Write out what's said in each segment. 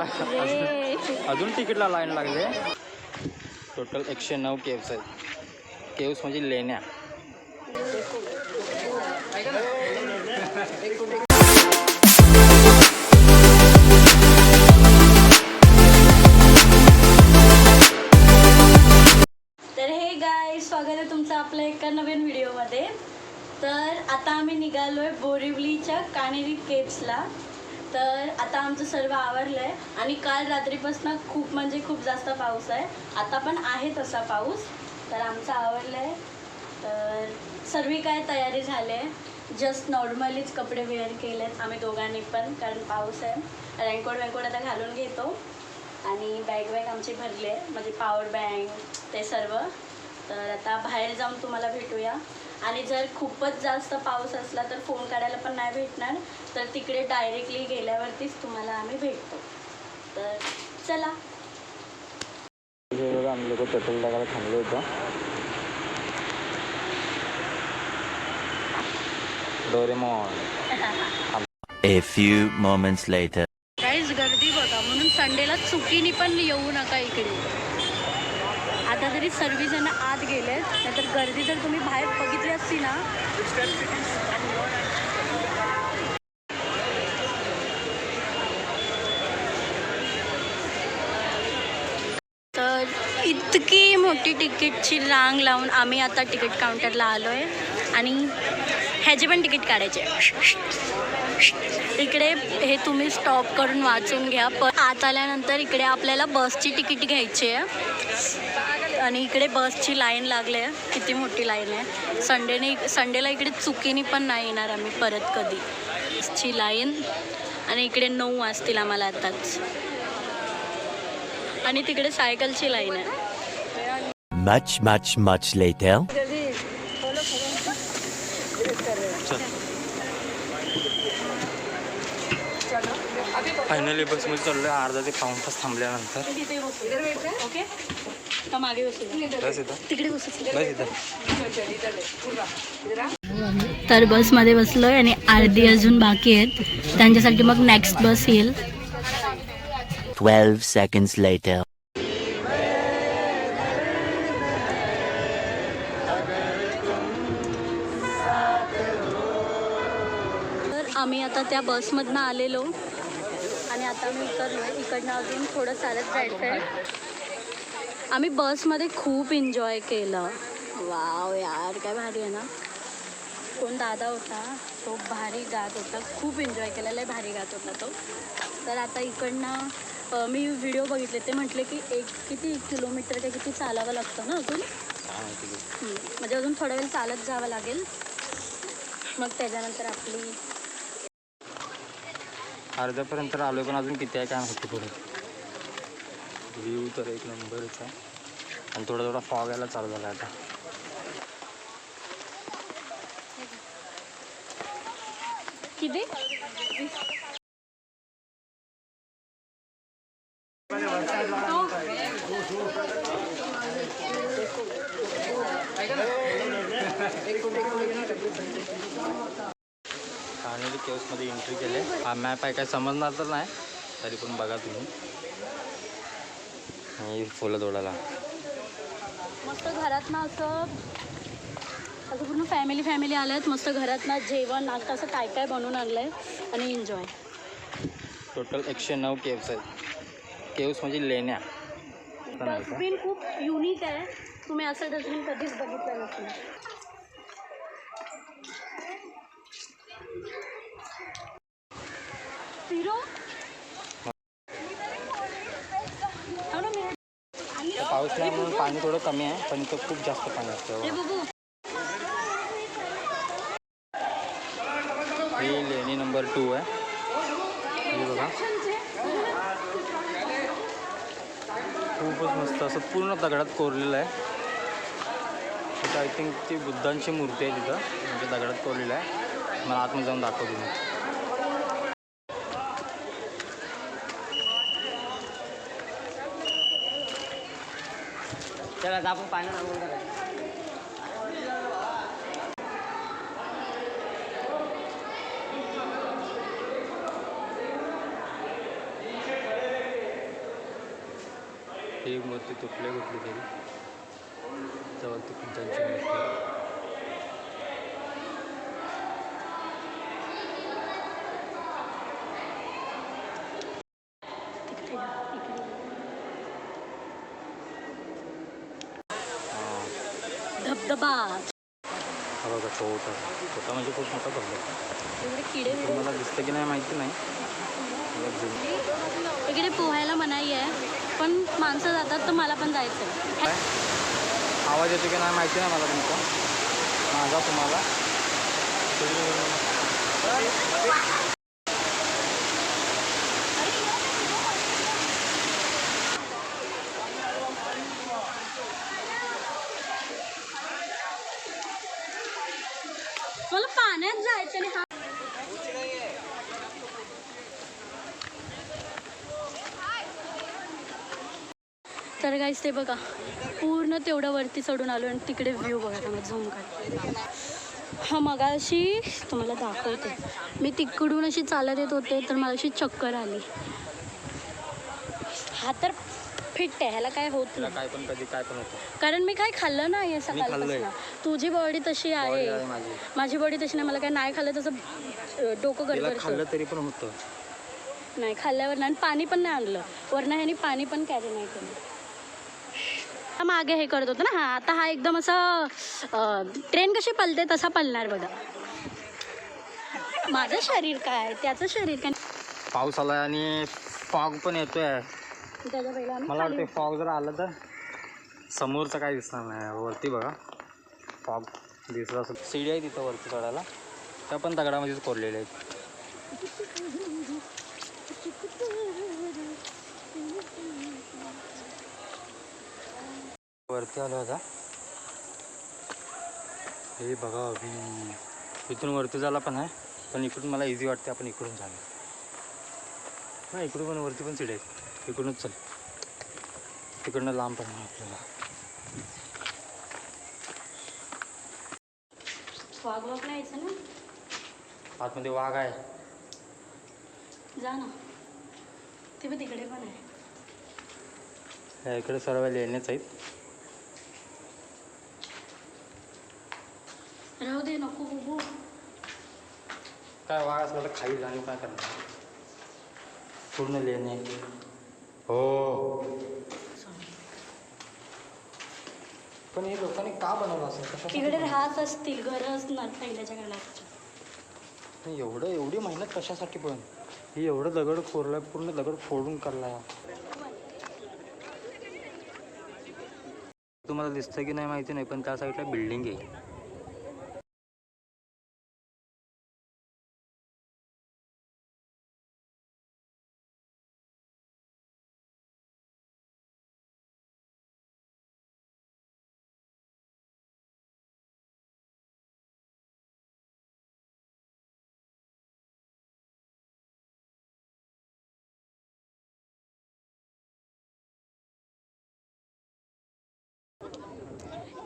अजून तिकीटला लाईन लागले. Total 109 caves आहेत. केव्स म्हणजे लेण्या. तर हे गाईज, स्वागत आहे तुमचं आपल्या एका नवीन व्हिडिओमध्ये. तर आता आम्ही निघालो आहे बोरिवलीच्या कानेरी केव्सला. तर आता आमचं सर्व आवरलं आहे आणि काल रात्रीपासून खूप म्हणजे खूप जास्त पाऊस आहे. आता पण आहे तसा पाऊस. तर आमचं आवरलं आहे. तर सर्व काय तयारी झाली आहे. जस्ट नॉर्मलीच कपडे वेअर केलेत आम्ही दोघांनी पण, कारण पाऊस आहे. रेनकोट आता घालून घेतो आणि बॅग आमची भरली आहे, म्हणजे पॉवर बँक ते सर्व. तर आता बाहेर जाऊन तुम्हाला भेटूया. आणि जर खूपच जास्त पाऊस असला तर फोन काढायला पण नाही भेटणार, तर तिकडे डायरेक्टली गेल्यावरतीच तुम्हाला आम्ही भेटतो. तर चला. आम्ही लोक पेट्रोल टाकायला थांबलो होतो. Doraemon. A few moments later. काहीच गर्दी बघा, म्हणून संडेला चुकीने पण येऊ नका इकडे. आता तरी सर्वजण आत गेलेत, नाहीतर गर्दी जर तुम्ही बाहेर बघितली असती ना. तर इतकी मोठी तिकीटची रांग लावून आम्ही आता तिकीट काउंटरला आलो आहे आणि ह्याचे पण तिकीट काढायचे. इकडे हे तुम्ही स्टॉप करून वाचून घ्या. पण आत आल्यानंतर इकडे आपल्याला बसची तिकीट घ्यायची आहे आणि इकडे बसची लाईन लागली आहे. किती मोठी लाईन आहे. संडेला इकडे चुकीने पण नाही येणार आम्ही परत कधी. बसची लाईन आणि इकडे 9 वाजतील आम्हाला आताच. आणि तिकडे सायकलची लाईन आहे. Much later. फायनली बसमध्ये चाललो आहे. अर्धा ते पाऊण तास थांबल्यानंतर. ओके, का मागे बसू? तिकडे बसू. तर बसमध्ये बसलो आहे आणि अर्धी अजून बाकी आहेत. त्यांच्यासाठी मग नेक्स्ट बस येईल. 12 seconds later. तर आम्ही आता त्या बसमधनं आलेलो आणि आता आम्ही उतरलो. इकडनं अजून थोडं चालत जायचं आहे. आम्ही बसमध्ये खूप एन्जॉय केलं. वाव यार, काय भारी आहे ना. कोण दादा होता तो भारी गात होता. खूप एन्जॉय केला, लय भारी गात होता तो. तर आता इकडनं मी व्हिडिओ बघितले, ते म्हटले की किती किलोमीटर काय किती चालावं लागतं ना अजून. म्हणजे अजून थोडा वेळ चालत जावं लागेल. मग त्याच्यानंतर आपली अर्ध्यापर्यंत आलो, पण अजून किती आहे काय माहिती. पुढे व्ह्यू तर एक नंबरच आहे आणि थोडा फॉग यायला चालू झाला आता. किती कानेरी केव्समध्ये एंट्री केले. हा मॅप आहे काय समजणार तर नाही, तरी पण बघा तुम्ही. आणि फुलं तोडायला मस्त. घरात ना असं पूर्ण फॅमिली आले आहेत. मस्त घरात ना जेवण नाश्ता असं काय काय बनवून आणलं आहे आणि एन्जॉय. टोटल 109 केव्स आहेत. केव्स म्हणजे लेण्या. डस्टबिन खूप युनिक आहे. तुम्ही असं डस्टबिन कधीच बघितलं नसेल. पाऊस नाही म्हणून पाणी थोडं कमी आहे, पण इथं खूप जास्त पाणी असतं. ही लेणी नंबर 2 आहे. हे बघा, खूपच मस्त असं पूर्ण दगडात कोरलेलं आहे. तिथं आय थिंक ती बुद्धांची मूर्ती आहे तिथं, म्हणजे दगडात कोरलेलं आहे. मला आतमध्ये जाऊन दाखवतो मी. चला आपण पाणी ही मूर्ती तुटली कुठली तरी त्यावरती बुद्धांची मूर्ती. धबधबा. हा बघा छोटा छोटा म्हणजे खूप मोठा धबधबा. एवढे किडे तुम्हाला दिसतं की नाही माहिती नाही. इकडे पोहायला मनाई आहे पण माणसं जातात तर मला पण जायचं आहे. काय आवाज येतो की नाही माहिती नाही मला तुमचा माझा तुम्हाला. मला पाण्यात जायचं आणि तर गाईस ते बघा पूर्ण तेवढं वरती चढून आलो आणि तिकडे व्ह्यू बघा तुम्हाला झूम काढ. हा मगाशी तुम्हाला दाखवते मी तिकडून अशी चालत येत होते तर मला अशी चक्कर आली. हा तर फिट आहे ह्याला काय होत तुला नाही काय पण कधी काय पण होतं. कारण मी काय खाल्लं नाही आहे मी खाल्लंय. सकाळपासून. तुझी बॉडी तशी Body आहे आहे माझी. माझी बॉडी तशी नाही. मला काय नाही खाल्लं तसं डोकं तिला गडबडतं. खाल्लं तरी पण होतं. नाही खाल्ल्यावर नाही आणि पाणी पण नाही आणलं वरनं ह्यानी पाणी पण कॅरी नाही केलं. मागे हे करत होतं ना. हा आता हा एकदम असं ट्रेन कशी पलते तसा पलणार बघा. माझं शरीर काय त्याचं शरीर काय. पाऊस आलाय आणि फॉग पण येतोय. त्याच्या पहिला आम्ही मला खाली- वाटतं फॉग जर आलं तर समोरचं काय दिसणार नाही. वरती बघा फॉग दिसत असेल. सीडी आहे तिथं वरती चढायला त्या पण दगडामध्येच कोरलेल्या आहेत. वरती आलो होता हे बघा इथून वरती झाला पण आहे पण इकडून मला इझी वाटते. आपण इकडून झालं ना इकडून पण वरती पण सीडी आहेत. इकडूनच चल तिकडनं लांब पण आहे आपल्याला. वाघ वाघ नाही यायचं ना. आतमध्ये वाघ आहे. जा ना ते पण तिकडे पण आहे. ह्या इकडे सर्व लेण्याच आहेत. राहू दे नको बघू. काय वाघ असलं तर खाईल आणि काय करणार. पूर्ण लेणे हो. पण हे लोकांनी का बनवलं असेल कशासाठी तिकडे बनवलं? राहत असतील घरं असणार पहिल्याच्या काळात. नाही, एवढी मेहनत कशासाठी पण. ही एवढं दगड कोरलाय पूर्ण दगड फोडून काढलाय. तुम्हाला दिसतं की नाही माहिती नाही पण त्या साईडला बिल्डिंग आहे.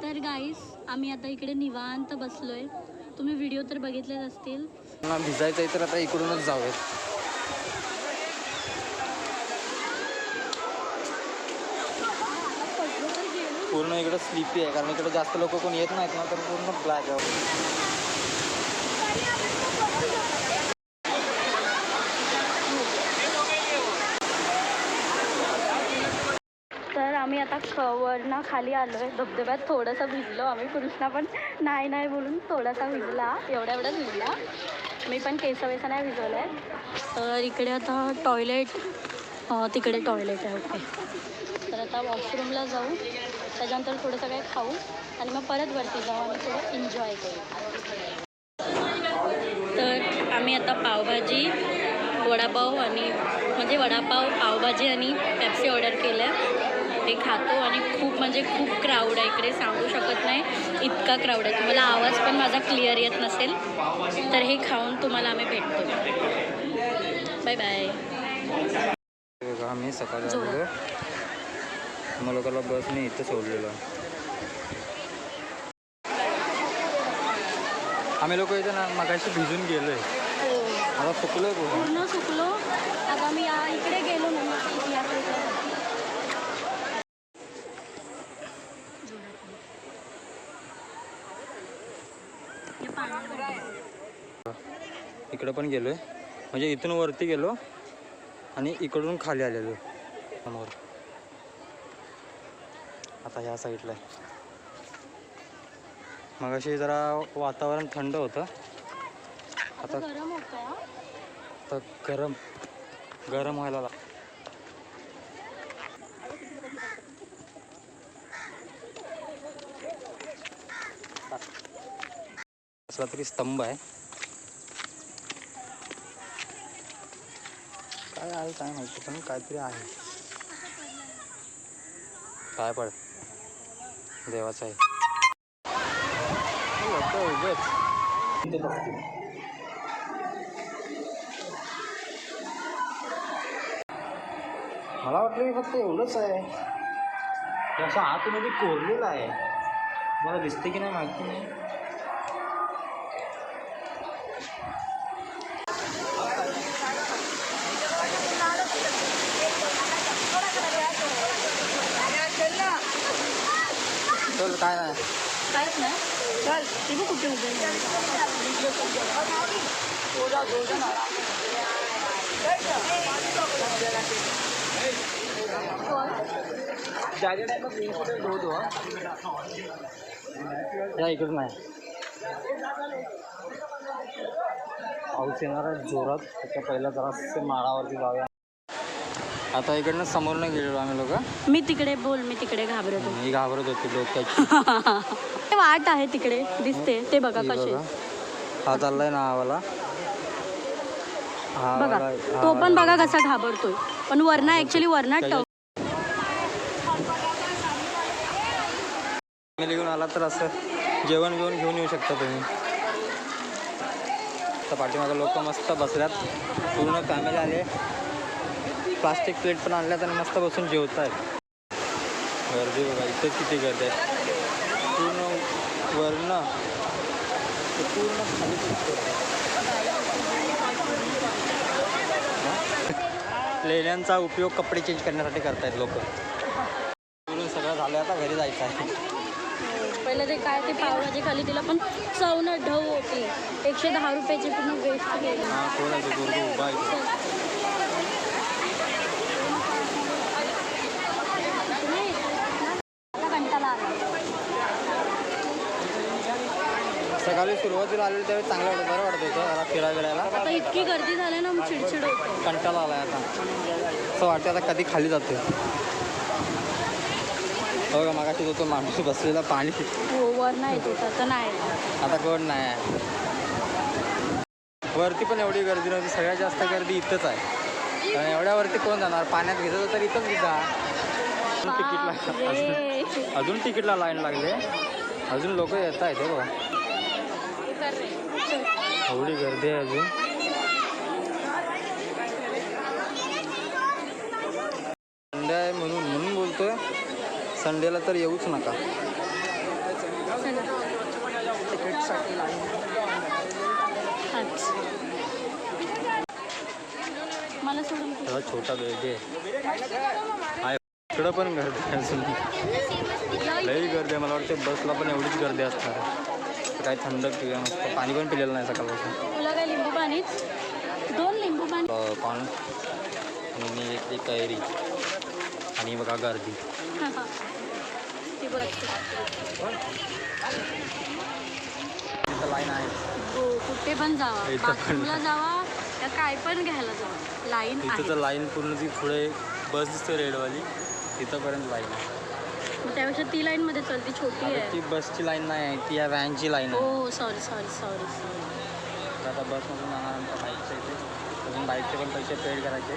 तर गाईस आम्ही आता इकडे निवांत बसलोय. तुम्ही व्हिडिओ तर बघितलेच असतील. मला भिजायचं आहे तर आता इकडूनच जाऊयात. पूर्ण इकडं स्लिपी आहे कारण इकडे जास्त लोक कोण येत नाहीत ना तर पूर्ण ब्लॅक आहे. तर आम्ही आता वरनं खाली आलो आहे धबधब्यात. थोडंसं भिजलो आम्ही. कृष्णा पण नाही बोलून थोडासा भिजला. एवढाच भिजला. मी पण केस वेसा नाही भिजवलं आहे. तर इकडे आता टॉयलेट तिकडे टॉयलेट आहे. ओके तर आता वॉशरूमला जाऊ त्याच्यानंतर थोडंसं काय खाऊ आणि मग परत वरती जाऊ आणि थोडं एन्जॉय करू. तर आम्ही आता पावभाजी वडापाव आणि म्हणजे वडापाव पावभाजी आणि पेप्सी ऑर्डर केलं आहे. ते खातो आणि खूप म्हणजे खूप क्राऊड आहे इकडे. सांगू शकत नाही इतका क्राऊड आहे. तुम्हाला आवाज पण माझा क्लिअर येत नसेल. तर हे खाऊन तुम्हाला आम्ही भेटतो. Bye bye. बघा आम्ही सकाळी आलेलो मग लोकांना बसने इथं सोडलेलं. आम्ही लोक इथं ना मगाशी भिजून गेलोय. मला चुकलोय पूर्ण चुकलो. आता मी इकडे गेलो ना इकडं पण गेलोय, म्हणजे इथून वरती गेलो आणि इकडून खाली आलेलो समोर. आता ह्या साईडला आहे. मग अशी जरा वातावरण थंड होतं, आता गरम होतं. तर गरम व्हायला लागलं. असला तरी स्तंभ आहे, काय आहे काय माहिती, पण काहीतरी आहे. काय पड देवाचं आहे. मला वाटलं की फक्त एवढंच आहे, ते असं आतमध्ये कोरलेलं आहे. मला दिसते की नाही माहिती नाही. चल काय नाही, काहीच नाही. चल ते बघ कुठे उभे या इकडून नाही. पाऊस येणार आहे जोरात, त्याच्या पहिला जरा माळावरती जाऊया. आता इकडनं समोरनं गेलेलो आम्ही लोक. मी तिकडे बोल, मी तिकडे घाबरत होते. मी घाबरत होती डोक्याची. ते वाट आहे तिकडे दिसते, ते बघा कसे. हा चाललाय ना आवाला, हा बघा वाला- तो पण बघा कसा घाबरतोय, पण वरना ऍक्च्युली वरना फॅमिली घेऊन आला तर असं जेवण घेऊन येऊ शकता तुम्ही. तर पाठीमागं लोक मस्त बसल्यात, पूर्ण फॅमिली आले. प्लास्टिक प्लेट पण आणल्यात आणि मस्त बसून जेवत आहेत. गर्दी बघा, इथेच किती गर्दी आहे. पूर्ण वर्ण पूर्ण खाली लेण्यांचा उपयोग कपडे चेंज करण्यासाठी करतायत लोक. पूर्ण सगळं झालं, आता घरी जायचं आहे. पहिलं ते काय ते पावभाजी खाली, तिला पण चव न ढव होती. 110 रुपयाची पूर्ण वेस्ट गेली. हा कोण आहे तो गुरुजी उभा आहे. सकाळी सुरुवातीला आलेलं त्यावेळी चांगलं वाटतं, बरं वाटत होतं जरा फिरायला. आता इतकी गर्दी झाली ना, मग चिडचिड होते. कंटाळा आलाय आता, असं वाटतं आता कधी खाली जाते. हो का, मागाशी तो माणूस बसलेला पाणी हो वर नाही येत होता, तर नाही. आता कोण नाही आहे. वरती पण एवढी गर्दी नव्हती, सगळ्यात जास्त गर्दी इथंच आहे. कारण एवढ्यावरती कोण जाणार, पाण्यात घेतलं तर इथंच जा. अजून तिकीटला लाईन लागले, अजून लोक येत आहेत. बघा एवढी गर्दी आहे अजून. संडे आहे म्हणून बोलतोय, संडेला तर येऊच नका. मला सोडून तेव्हा छोटा गर्दी आहे. इकडं पण गर्दी आहे अजून, लई गर्दी आहे. मला वाटतं बसला पण एवढीच गर्दी असणार आहे. काही थंड पिऊया, मस्त पाणी पण पिलेलं नाही सकाळपासून. तुला काय लिंबू पाणी, 2 लिंबू पाणी. कॉर्न आणि मी घेतली कैरी आणि बघा गर्दी. लाईन आहे. हो कुठे पण जावा, इथं पण. बाथरूमला जावा या काय पण घ्यायला जावा, लाईन इथं तर आहे. लाईन पूर्ण ती पुढे बस दिसते रेडवाली, तिथंपर्यंत लाईन आहे. मग त्यापेक्षा ती लाईन मध्ये चल, ती छोटी आता आहे. ती बसची लाईन नाही आहे, ती या व्हॅनची लाईन आहे. हो सॉरी सॉरी सॉरी सॉरी. आता बसमधून जाणार नंतर बाईकच्या इथे, अजून बाईकचे पण पैसे पेड करायचे.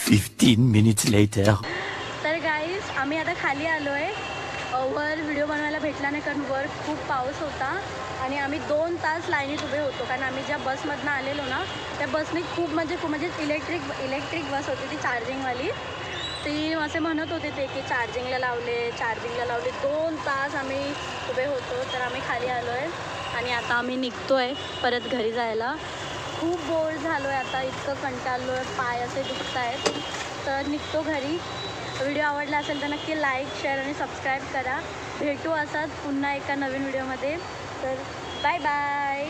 15 minutes later. तर गाईज आम्ही आता खाली आलो आहे. वर व्हिडिओ बनवायला भेटला नाही, कारण वर खूप पाऊस होता आणि आम्ही 2 तास लाईनीत उभे होतो. कारण आम्ही ज्या बसमधनं आलेलो ना, त्या बसने खूप इलेक्ट्रिक बस होती ती चार्जिंगवाली. ती असे म्हणत होते ते की चार्जिंगला लावले 2 तास आम्ही उभे होतो. तर आम्ही खाली आलो आहे आणि आता आम्ही निघतो आहे परत घरी जायला. खूप बोर झालो आहे आता, इतकं कंटाळलो आहे, पाय असे दुखत आहेत. तर निघतो घरी. व्हिडिओ आवडला असेल तर नक्की लाईक, शेअर आणि सबस्क्राईब करा. भेटू असाच पुन्हा एका नवीन व्हिडिओमध्ये. तर बाय बाय.